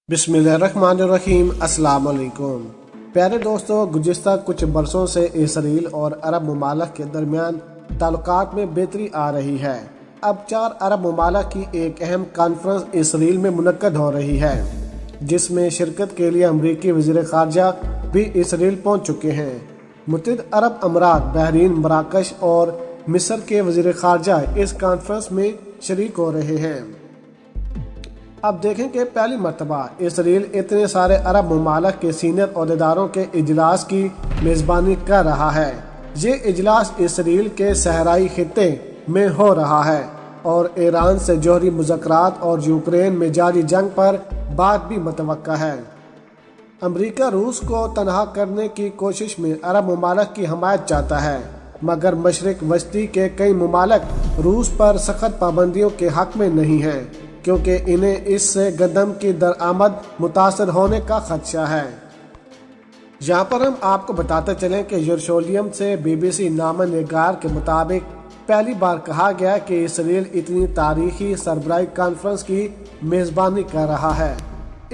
बिस्मिल्लाहिर्रहमानिर्रहीम। अस्सलाम वालेकुम। प्यारे दोस्तों, गुज़िश्ता कुछ बरसों से इसराइल और अरब ममालिक के दरमियान ताल्लुकात में बेहतरी आ रही है। अब 4 अरब ममालिक की एक अहम कॉन्फ्रेंस इसराइल में मुनक्कद हो रही है, जिसमें शिरकत के लिए अमरीकी वज़ीर ख़ारजा भी इसराइल पहुँच चुके हैं। मुत्तहिद अरब अमारात, बहरीन, मराकश और मिस्र के वज़ीर ख़ारजा इस कॉन्फ्रेंस में शरीक हो रहे हैं। अब देखें कि पहली मरतबा इसराइल इतने सारे अरब ममालिक के सीनियर अहदेदारों के इजलास की मेज़बानी कर रहा है। ये इजलास इसराइल के सहराई खित्ते में हो रहा है और ईरान से जौहरी मुज़ाकरात और यूक्रेन में जारी जंग पर बात भी मुतवक्का है। अमरीका रूस को तनहा करने की कोशिश में अरब ममालिक की हमायत चाहता है, मगर मशरिक वस्ती के कई ममालिक रूस पर सख्त पाबंदियों के हक में नहीं हैं, क्योंकि इन्हें इससे गंदम की दरआमद मुतासर होने का खदशा है। यहाँ पर हम आपको बताते चलें कि यरूशलेम से BBC नामा निगार के मुताबिक पहली बार कहा गया कि इसराइल इतनी तारीखी सरबराही कॉन्फ्रेंस की मेज़बानी कर रहा है।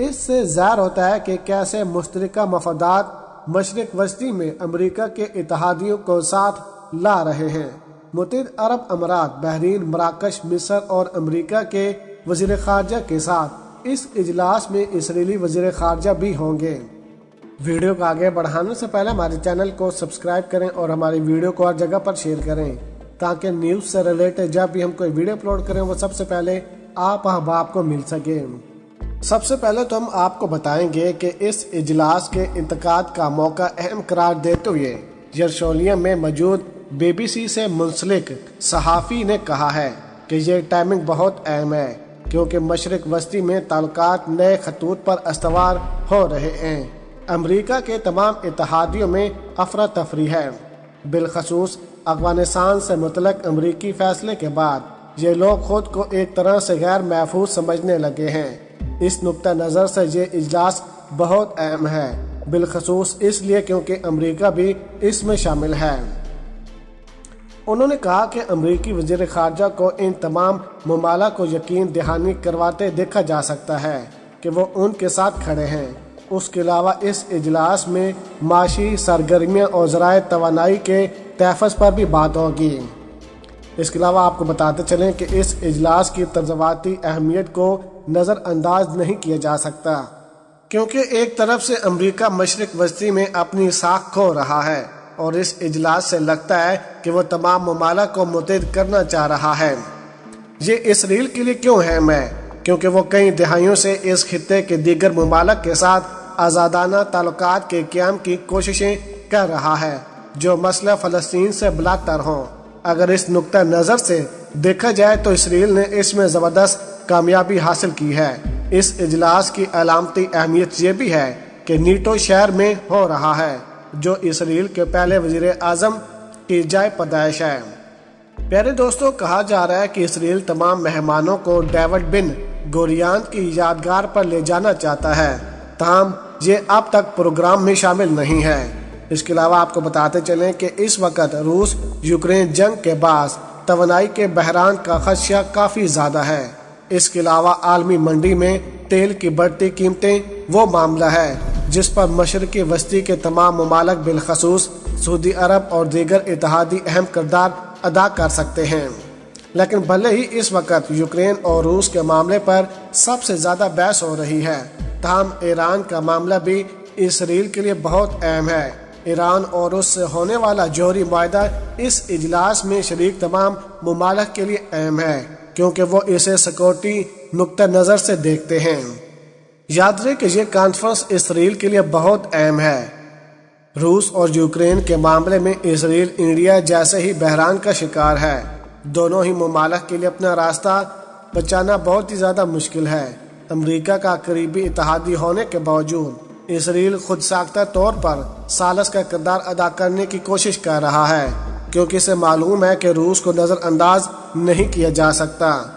इससे ज़ाहिर होता है कि कैसे मुश्तरका मफादात मशरिक वस्ती में अमरीका के इत्तेहादियों को साथ ला रहे हैं। मुत्तहिद अरब अमारात, बहरीन, मराकश, मिस्र और अमरीका के वज़ीर ख़ारजा के साथ इस इजलास में इसराइली वज़ीर ख़ारजा भी होंगे। वीडियो को आगे बढ़ाने से पहले हमारे चैनल को सब्सक्राइब करें और हमारी वीडियो को हर जगह पर शेयर करें, ताकि न्यूज़ से रिलेटेड जब भी हम कोई वीडियो अपलोड करें वो सबसे पहले आप अहबाब को मिल सके। सबसे पहले तो हम आपको बताएंगे कि इस इजलास के इंतकाद का मौका अहम करार देते हुए यरूशलेम में मौजूद BBC से मुंसलिक सहाफ़ी ने कहा है कि ये टाइमिंग बहुत अहम है, क्योंकि मशरिक वस्ती में ताल्लुकात नए खतूत पर अस्तवार हो रहे हैं। अमरीका के तमाम इत्तेहादियों में अफरा तफरी है, बिलखसूस अफगानिस्तान से मुतल्लिक़ अमरीकी फैसले के बाद ये लोग खुद को एक तरह से गैर महफूज समझने लगे हैं। इस नुक्ता नज़र से ये इजलास बहुत अहम है, बिलखसूस इसलिए क्योंकि अमरीका भी इसमें शामिल है। उन्होंने कहा कि अमरीकी वज़ीर ख़ारजा को इन तमाम ममालिक को यकीन दहानी करवाते देखा जा सकता है कि वो उनके साथ खड़े हैं। उसके अलावा इस इजलास में माशी सरगर्मियाँ और ज़राए तवानाई के तहफ़्फ़ुज़ पर भी बात होगी। इसके अलावा आपको बताते चलें कि इस इजलास की तर्ज़वाती अहमियत को नज़रअंदाज नहीं किया जा सकता, क्योंकि एक तरफ से अमरीका मशरिक वस्ती में अपनी साख खो रहा है और इस इजलास से लगता है कि वो तमाम ममालिक को मुत्तहिद करना चाह रहा है। ये इसराइल के लिए क्यों अहम है? क्योंकि वो कई दहाइयों से इस खित्ते के दीगर ममालिक के साथ आज़ादाना ताल्लुकात के क़याम की कोशिशें कर रहा है, जो मसला फ़लस्तीन से बलातर हों। अगर इस नुक्ता नज़र से देखा जाए तो इसराइल ने इसमें ज़बरदस्त कामयाबी हासिल की है। इस इजलास की अलामती अहमियत ये भी है कि नीटो शहर में हो रहा है, जो इसराइल के पहले वज़ीर आज़म की जाए पैदाइश है। प्यारे दोस्तों, कहा जा रहा है कि इसराइल तमाम मेहमानों को डेविड बिन गोरियान की यादगार पर ले जाना चाहता है, ताहम ये अब तक प्रोग्राम में शामिल नहीं है। इसके अलावा आपको बताते चलें कि इस वक्त रूस यूक्रेन जंग के बाद तवानाई के बहरान का खदशा काफ़ी ज़्यादा है। इसके अलावा आलमी मंडी में तेल की बढ़ती कीमतें वो मामला है जिस पर मशरिकी वस्ती के तमाम ममालिक बिलखसूस सऊदी अरब और दीगर इत्तेहादी अहम किरदार अदा कर सकते हैं। लेकिन भले ही इस वक्त यूक्रेन और रूस के मामले पर सबसे ज़्यादा बहस हो रही है, ताहम ईरान का मामला भी इसराइल के लिए बहुत अहम है। ईरान और रूस से होने वाला जौहरी मुआहदा इस इजलास में शरीक तमाम ममालिक के लिए अहम है, क्योंकि वो इसे सिक्योरिटी नुक्ता नज़र से देखते हैं। याद रहे कि ये कॉन्फ्रेंस इसराइल के लिए बहुत अहम है। रूस और यूक्रेन के मामले में इसराइल इंडिया जैसे ही बहरान का शिकार है। दोनों ही ममालिक के लिए अपना रास्ता बचाना बहुत ही ज़्यादा मुश्किल है। अमरीका का करीबी इत्तेहादी होने के बावजूद इसराइल खुद साख्ता तौर पर सालस का किरदार अदा करने की कोशिश कर रहा है, क्योंकि इसे मालूम है कि रूस को नज़रअंदाज नहीं किया जा सकता।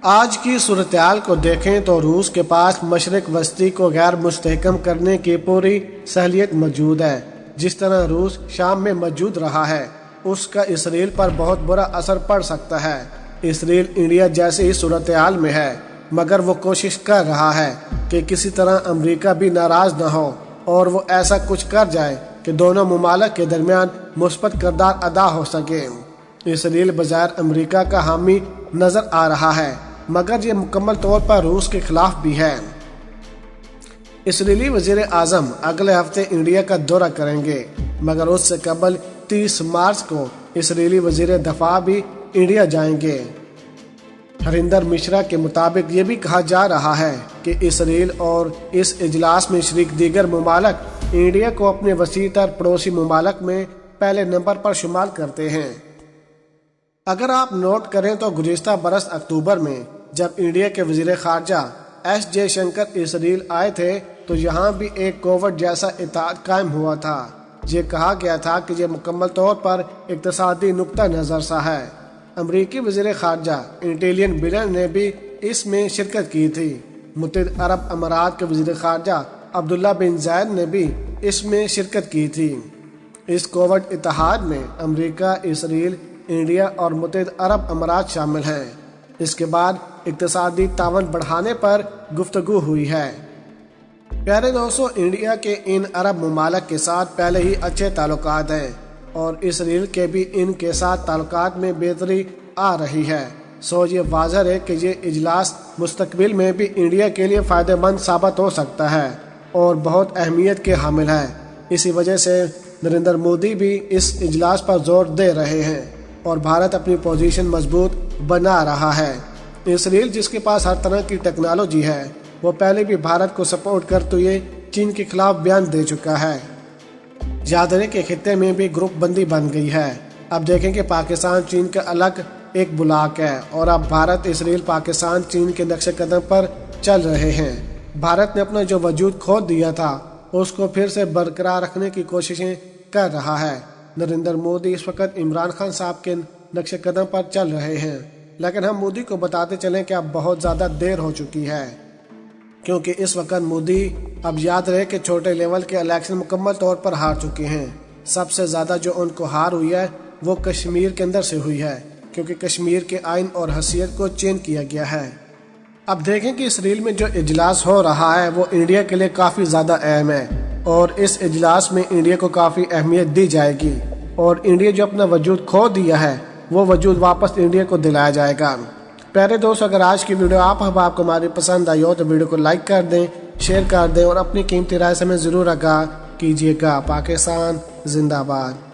आज की सूरत-ए-हाल को देखें तो रूस के पास मशरिक वस्ती को गैर मुस्तहकम करने की पूरी सहलियत मौजूद है। जिस तरह रूस शाम में मौजूद रहा है, उसका इसराइल पर बहुत बुरा असर पड़ सकता है। इसराइल इंडिया जैसी ही सूरत-ए-हाल में है مگر وہ کوشش کر رہا ہے کہ کسی طرح امریکہ بھی ناراض نہ ہو اور وہ ایسا کچھ کر جائے کہ دونوں ممالک کے درمیان مثبت کردار ادا ہو سکے۔ اسرائیل بظاہر امریکہ کا حامی نظر آ رہا ہے، مگر یہ مکمل طور پر روس کے خلاف بھی ہے۔ اسرائیلی وزیر اعظم اگلے ہفتے انڈیا کا دورہ کریں گے، مگر اس سے قبل 30 مارچ کو اسرائیلی وزیر دفاع بھی انڈیا جائیں گے۔ ہریندر مشرا کے مطابق یہ بھی کہا جا رہا ہے کہ اسرائیل اور اس اجلاس میں شریک دیگر ممالک انڈیا کو اپنے وسیع تر پڑوسی ممالک میں پہلے نمبر پر شمار کرتے ہیں۔ اگر آپ نوٹ کریں تو گزشتہ برس اکتوبر میں جب انڈیا کے وزیر خارجہ ایس جے شنکر اسرائیل آئے تھے تو یہاں بھی ایک کووڈ جیسا اتحاد قائم ہوا تھا۔ یہ کہا گیا تھا کہ یہ مکمل طور پر اقتصادی نقطہ نظر سا ہے۔ امریکی وزیر خارجہ اینٹونی بلنکن نے بھی اس میں شرکت کی تھی۔ متحدہ عرب امارات کے وزیر خارجہ عبداللہ بن زائد نے بھی اس میں شرکت کی تھی۔ اس کووڈ اتحاد میں امریکہ، اسرائیل، انڈیا اور متحدہ عرب امارات شامل ہیں۔ اس کے بعد اقتصادی تعاون بڑھانے پر گفتگو ہوئی ہے۔ پیارے دوستو، انڈیا کے ان عرب ممالک کے ساتھ پہلے ہی اچھے تعلقات ہیں اور اسرائیل کے بھی ان کے ساتھ تعلقات میں بہتری آ رہی ہے۔ یہ واضح ہے کہ یہ اجلاس مستقبل میں بھی انڈیا کے لیے فائدہ مند ثابت ہو سکتا ہے اور بہت اہمیت کے حامل ہے۔ اسی وجہ سے نریندر مودی بھی اس اجلاس پر زور دے رہے ہیں اور بھارت اپنی پوزیشن مضبوط بنا رہا ہے۔ اسرائیل جس کے پاس ہر طرح کی ٹیکنالوجی ہے، وہ پہلے بھی بھارت کو سپورٹ کرتے ہوئے چین کے خلاف بیان دے چکا ہے۔ یاد رہے کہ خطے میں بھی گروپ بندی بن گئی ہے۔ اب دیکھیں کہ پاکستان چین کا الگ ایک بلاک ہے اور اب بھارت، اسرائیل، پاکستان چین کے نقش قدم پر چل رہے ہیں۔ بھارت نے اپنا جو وجود کھو دیا تھا اس کو پھر سے برقرار رکھنے کی کوششیں کر رہا ہے۔ نریندر مودی اس وقت عمران خان صاحب کے نقش قدم پر چل رہے ہیں، لیکن ہم مودی کو بتاتے چلیں کہ اب بہت زیادہ دیر ہو چکی ہے، کیونکہ اس وقت مودی، اب یاد رہے کہ چھوٹے لیول کے الیکشن مکمل طور پر ہار چکے ہیں۔ سب سے زیادہ جو ان کو ہار ہوئی ہے وہ کشمیر کے اندر سے ہوئی ہے، کیونکہ کشمیر کے آئین اور حیثیت کو چینج کیا گیا ہے۔ اب دیکھیں کہ اسرائیل میں جو اجلاس ہو رہا ہے وہ انڈیا کے لیے کافی زیادہ اہم ہے اور اس اجلاس میں انڈیا کو کافی اہمیت دی جائے گی اور انڈیا جو اپنا وجود کھو دیا ہے وہ وجود واپس انڈیا کو دلایا جائے گا۔ پیارے دوست، اگر آج کی ویڈیو آپ کو ہماری پسند آئی ہو تو ویڈیو کو لائک کر دیں، شیئر کر دیں اور اپنی قیمتی رائے سے ہمیں ضرور آگاہ کیجیے گا۔ پاکستان زندہ باد۔